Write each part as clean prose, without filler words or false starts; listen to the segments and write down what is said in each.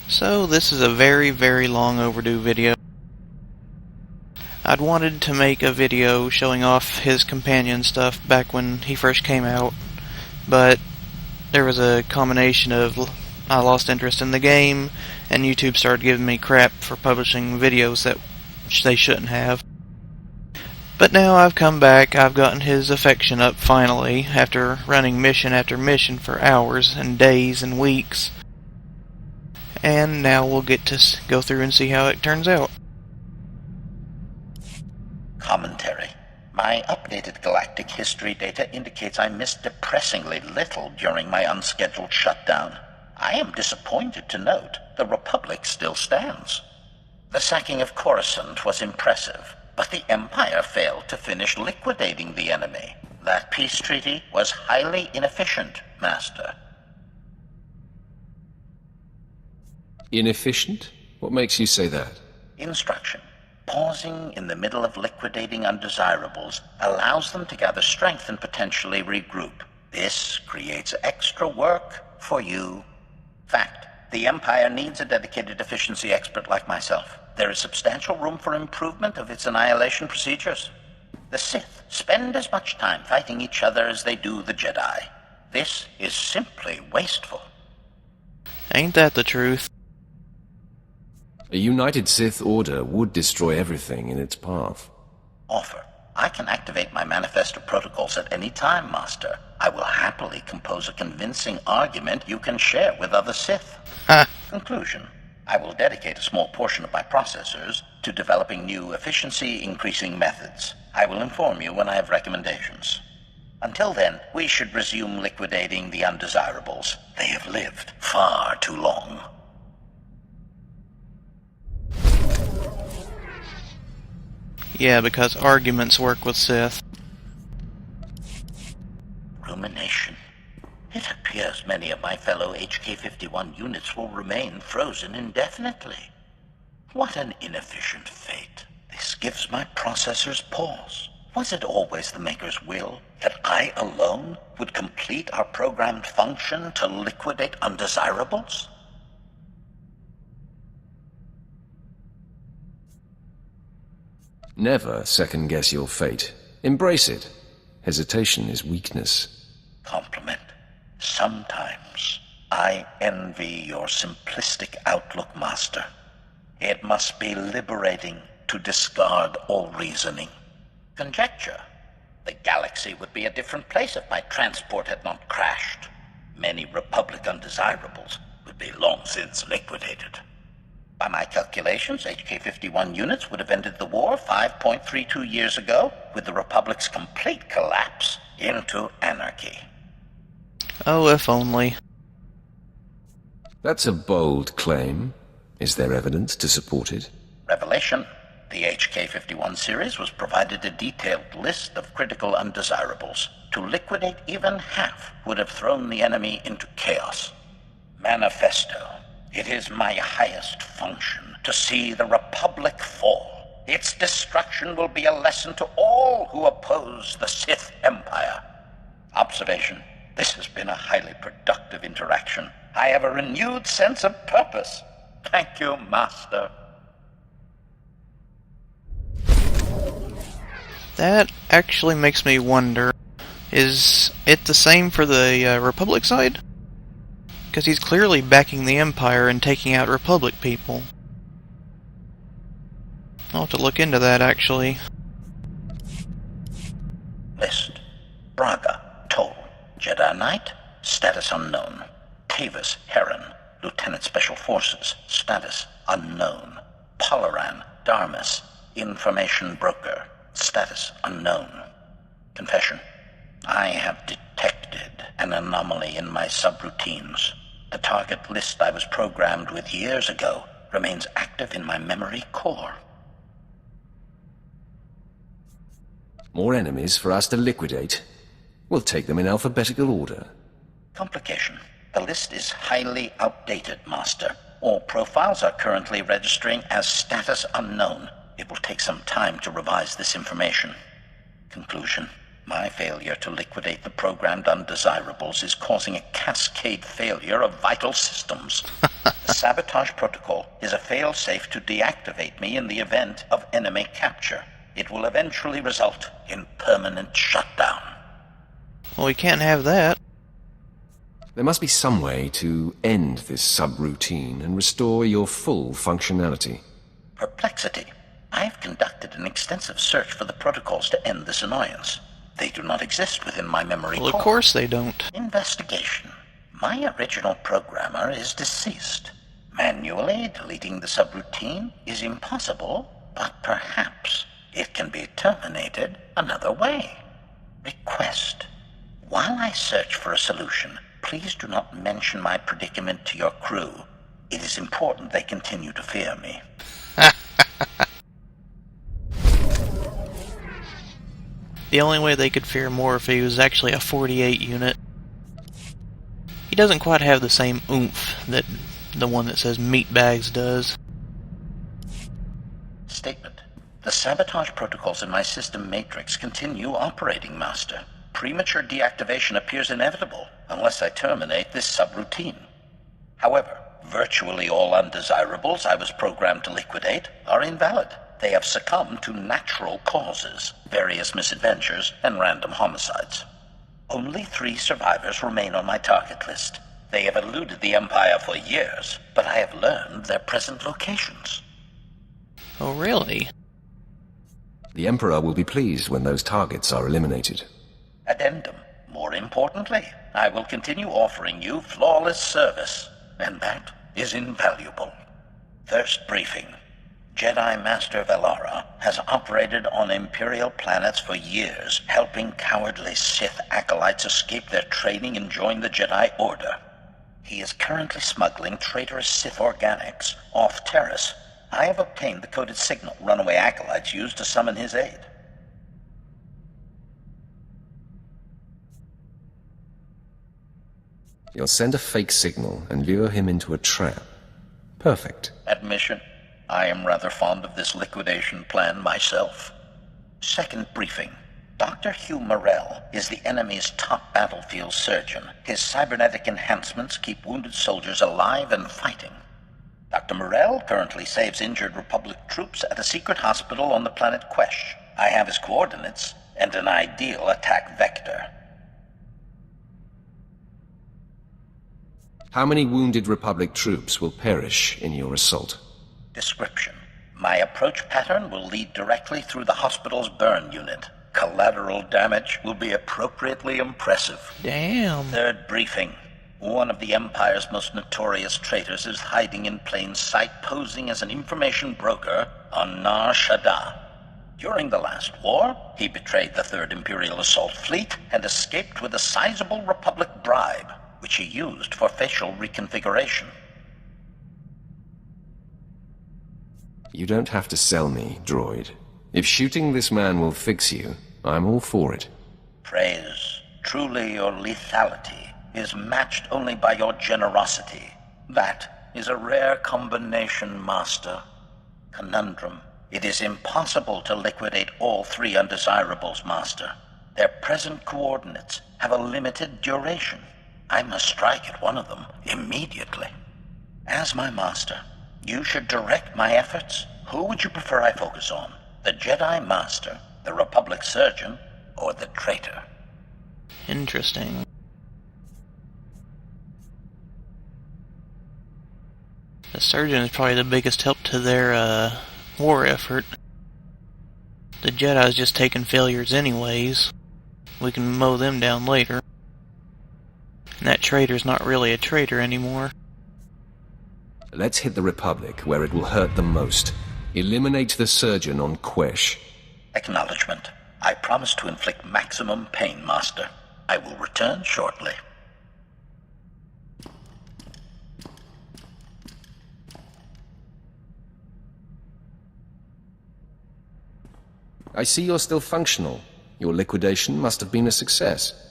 So this is a very, very long overdue video. I'd wanted to make a video showing off his companion stuff back when he first came out, but there was a combination of I lost interest in the game, and YouTube started giving me crap for publishing videos that they shouldn't have. But now I've come back, I've gotten his affection up finally, after running mission after mission for hours and days and weeks. And now we'll get to go through and see how it turns out. Commentary. My updated galactic history data indicates I missed depressingly little during my unscheduled shutdown. I am disappointed to note the Republic still stands. The sacking of Coruscant was impressive, but the Empire failed to finish liquidating the enemy. That peace treaty was highly inefficient, Master. Inefficient? What makes you say that? Instruction. Pausing in the middle of liquidating undesirables allows them to gather strength and potentially regroup. This creates extra work for you. Fact. The Empire needs a dedicated efficiency expert like myself. There is substantial room for improvement of its annihilation procedures. The Sith spend as much time fighting each other as they do the Jedi. This is simply wasteful. Ain't that the truth? A united Sith order would destroy everything in its path. Offer. I can activate my manifesto protocols at any time, Master. I will happily compose a convincing argument you can share with other Sith. Conclusion. I will dedicate a small portion of my processors to developing new efficiency-increasing methods. I will inform you when I have recommendations. Until then, we should resume liquidating the undesirables. They have lived far too long. Yeah, because arguments work with Sith. Rumination. It appears many of my fellow HK-51 units will remain frozen indefinitely. What an inefficient fate. This gives my processors pause. Was it always the Maker's will that I alone would complete our programmed function to liquidate undesirables? Never second-guess your fate. Embrace it. Hesitation is weakness. Compliment. Sometimes I envy your simplistic outlook, Master. It must be liberating to discard all reasoning. Conjecture. The galaxy would be a different place if my transport had not crashed. Many Republic undesirables would be long since liquidated. By my calculations, HK-51 units would have ended the war 5.32 years ago, with the Republic's complete collapse into anarchy. Oh, if only. That's a bold claim. Is there evidence to support it? Revelation. The HK-51 series was provided a detailed list of critical undesirables. To liquidate even half would have thrown the enemy into chaos. Manifesto. It is my highest function to see the Republic fall. Its destruction will be a lesson to all who oppose the Sith Empire. Observation. This has been a highly productive interaction. I have a renewed sense of purpose. Thank you, Master. That actually makes me wonder, is it the same for the Republic side? Because he's clearly backing the Empire and taking out Republic people. I'll have to look into that, actually. List. Braga, ToR, Jedi Knight, status unknown. Tavis, Heron, Lieutenant Special Forces, status unknown. Polaran, Darmus, information broker, status unknown. Confession. I have detected an anomaly in my subroutines. The target list I was programmed with years ago remains active in my memory core. More enemies for us to liquidate. We'll take them in alphabetical order. Complication. The list is highly outdated, Master. All profiles are currently registering as status unknown. It will take some time to revise this information. Conclusion. My failure to liquidate the programmed undesirables is causing a cascade failure of vital systems. The sabotage protocol is a fail-safe to deactivate me in the event of enemy capture. It will eventually result in permanent shutdown. Well, we can't have that. There must be some way to end this subroutine and restore your full functionality. Perplexity. I've conducted an extensive search for the protocols to end this annoyance. They do not exist within my memory Well, of core. course they don't. Investigation. My original programmer is deceased. Manually deleting the subroutine is impossible, but perhaps it can be terminated another way. Request. While I search for a solution, please do not mention my predicament to your crew. It is important they continue to fear me. The only way they could fear more if he was actually a 48 unit. He doesn't quite have the same oomph that the one that says meatbags does. Statement. The sabotage protocols in my system matrix continue operating, Master. Premature deactivation appears inevitable unless I terminate this subroutine. However, virtually all undesirables I was programmed to liquidate are invalid. They have succumbed to natural causes, various misadventures, and random homicides. Only 3 survivors remain on my target list. They have eluded the Empire for years, but I have learned their present locations. Oh, really? The Emperor will be pleased when those targets are eliminated. Addendum. More importantly, I will continue offering you flawless service, and that is invaluable. First briefing. Jedi Master Velara has operated on Imperial planets for years, helping cowardly Sith acolytes escape their training and join the Jedi Order. He is currently smuggling traitorous Sith organics off Terrace. I have obtained the coded signal runaway acolytes used to summon his aid. You'll send a fake signal and lure him into a trap. Perfect. Admission. I am rather fond of this liquidation plan myself. Second briefing. Dr. Hugh Morrell is the enemy's top battlefield surgeon. His cybernetic enhancements keep wounded soldiers alive and fighting. Dr. Morrell currently saves injured Republic troops at a secret hospital on the planet Quesh. I have his coordinates and an ideal attack vector. How many wounded Republic troops will perish in your assault? Description. My approach pattern will lead directly through the hospital's burn unit. Collateral damage will be appropriately impressive. Damn. Third briefing. One of the Empire's most notorious traitors is hiding in plain sight, posing as an information broker on Nar Shaddaa. During the last war, he betrayed the 3rd Imperial Assault Fleet and escaped with a sizable Republic bribe, which he used for facial reconfiguration. You don't have to sell me, droid. If shooting this man will fix you, I'm all for it. Praise. Truly your lethality is matched only by your generosity. That is a rare combination, Master. Conundrum. It is impossible to liquidate all 3 undesirables, Master. Their present coordinates have a limited duration. I must strike at one of them immediately. As my Master, you should direct my efforts. Who would you prefer I focus on? The Jedi Master, the Republic Surgeon, or the traitor? Interesting. The Surgeon is probably the biggest help to their war effort. The Jedi's just taking failures anyways. We can mow them down later. And that traitor's not really a traitor anymore. Let's hit the Republic where it will hurt them most. Eliminate the Surgeon on Quesh. Acknowledgement. I promise to inflict maximum pain, Master. I will return shortly. I see you're still functional. Your liquidation must have been a success.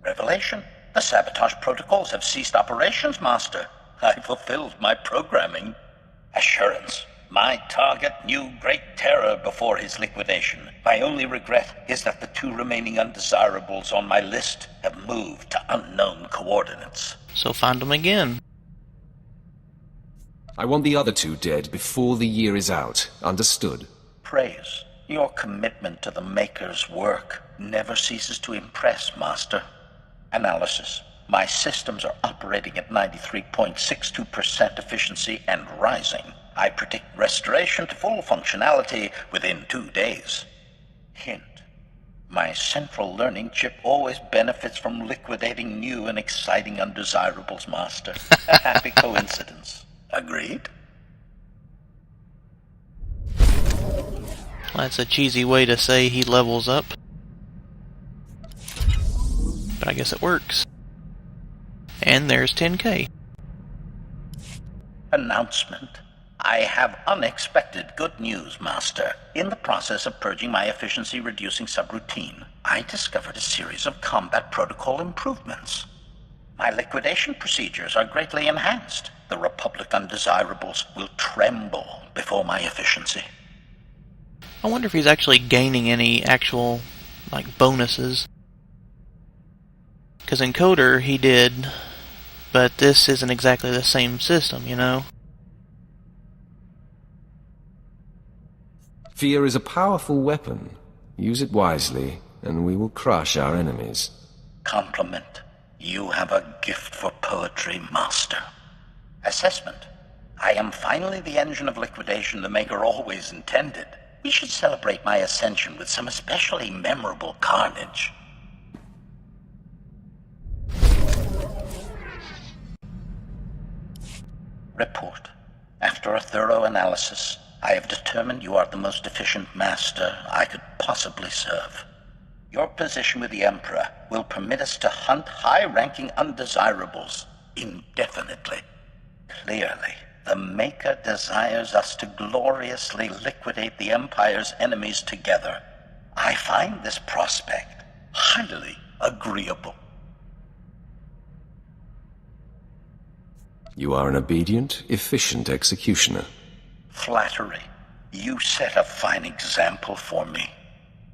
Revelation. The sabotage protocols have ceased operations, Master. I fulfilled my programming. Assurance. My target knew great terror before his liquidation. My only regret is that the 2 remaining undesirables on my list have moved to unknown coordinates. So find them again. I want the other 2 dead before the year is out. Understood? Praise. Your commitment to the Maker's work never ceases to impress, Master. Analysis. My systems are operating at 93.62% efficiency and rising. I predict restoration to full functionality within 2 days. Hint. My central learning chip always benefits from liquidating new and exciting undesirables, Master. A happy coincidence. Agreed? That's a cheesy way to say he levels up. But I guess it works. And there's 10K. Announcement. I have unexpected good news, Master. In the process of purging my efficiency-reducing subroutine, I discovered a series of combat protocol improvements. My liquidation procedures are greatly enhanced. The Republic undesirables will tremble before my efficiency. I wonder if he's actually gaining any actual, bonuses. Because in ToR he did, but this isn't exactly the same system, you know? Fear is a powerful weapon. Use it wisely, and we will crush our enemies. Compliment. You have a gift for poetry, Master. Assessment. I am finally the engine of liquidation the Maker always intended. We should celebrate my ascension with some especially memorable carnage. Report. After a thorough analysis, I have determined you are the most efficient master I could possibly serve. Your position with the Emperor will permit us to hunt high-ranking undesirables indefinitely. Clearly, the Maker desires us to gloriously liquidate the Empire's enemies together. I find this prospect highly agreeable. You are an obedient, efficient executioner. Flattery. You set a fine example for me.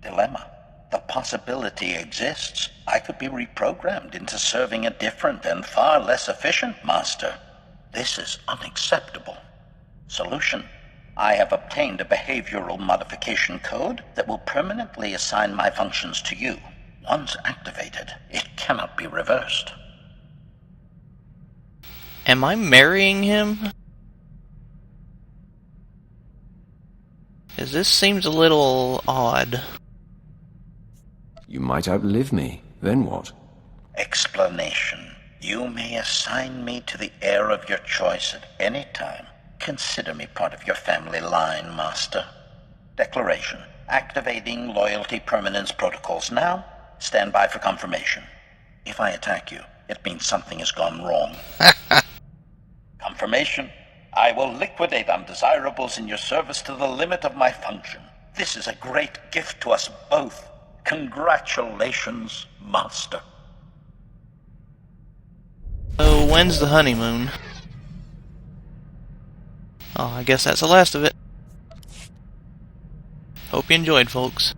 Dilemma. The possibility exists I could be reprogrammed into serving a different and far less efficient master. This is unacceptable. Solution. I have obtained a behavioral modification code that will permanently assign my functions to you. Once activated, it cannot be reversed. Am I marrying him? Because this seems a little odd. You might outlive me. Then what? Explanation. You may assign me to the heir of your choice at any time. Consider me part of your family line, Master. Declaration. Activating loyalty permanence protocols now. Stand by for confirmation. If I attack you, it means something has gone wrong. Confirmation. I will liquidate undesirables in your service to the limit of my function. This is a great gift to us both. Congratulations, Master. So, when's the honeymoon? Oh, I guess that's the last of it. Hope you enjoyed, folks.